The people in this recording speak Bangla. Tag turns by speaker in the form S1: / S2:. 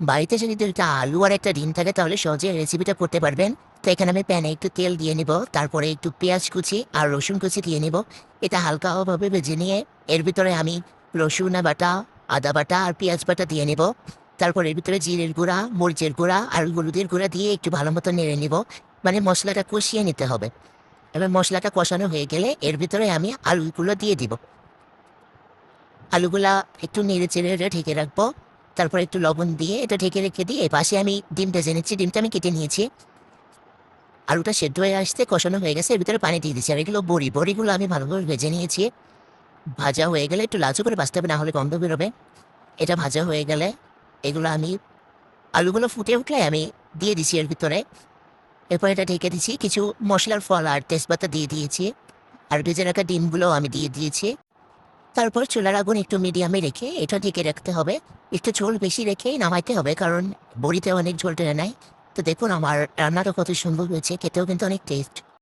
S1: বাড়িতে যদি একটা আলু আর একটা ডিম থাকে তাহলে সহজে রেসিপিটা করতে পারবেন। তো এখানে আমি প্যানে একটু তেল দিয়ে নিব, তারপরে একটু পেঁয়াজ কুচি আর রসুন কুচি দিয়ে নিব। এটা হালকাভাবে ভেজে নিয়ে এর ভিতরে আমি রসুন বাটা, আদা বাটা আর পেঁয়াজ বাটা দিয়ে নিব। তারপর এর ভিতরে জিরের গুঁড়া, মরিচের গুঁড়া আর হলুদের গুঁড়া দিয়ে একটু ভালো মতো নেড়ে নিব। মানে মশলাটা কষিয়ে নিতে হবে। এবার মশলাটা কষানো হয়ে গেলে এর ভিতরে আমি আলুগুলো দিয়ে দিব। আলুগুলা একটু নেড়ে চেড়ে ঢেকে রাখবো। তারপর একটু লবণ দিয়ে এটা ঢেকে রেখে দিয়ে পাশে আমি ডিম ভেজে নিচ্ছি। ডিমটা আমি কেটে নিয়েছি। আলুটা সেদ্ধ হয়ে আসতে কষানো হয়ে গেছে, এর ভিতরে পানি দিয়ে দিচ্ছি। আর এগুলো বড়িগুলো আমি ভালোভাবে ভেজে নিয়েছি। ভাজা হয়ে গেলে একটু লালচে করে ভাজতে হবে, না হলে গন্ধ বেরোবে। এটা ভাজা হয়ে গেলে এগুলো আমি আলুগুলো ফুটে উঠলে আমি দিয়ে দিছি এর ভিতরে। এরপর এটা ঢেকে দিচ্ছি, কিছু মশলার ফল আর তেজপাতা দিয়ে দিয়েছি। আর ভেজে রাখা ডিমগুলো আমি দিয়ে দিয়েছি। তারপর চুলার আগুন একটু মিডিয়ামে রেখে এটা ঢেকে রাখতে হবে। একটু ঝোল বেশি রেখেই নামাইতে হবে, কারণ বড়িতে অনেক ঝোল টেনে নেয়। তো দেখুন আমার রান্নাটা কত সুন্দর হয়েছে, খেতেও কিন্তু অনেক টেস্ট।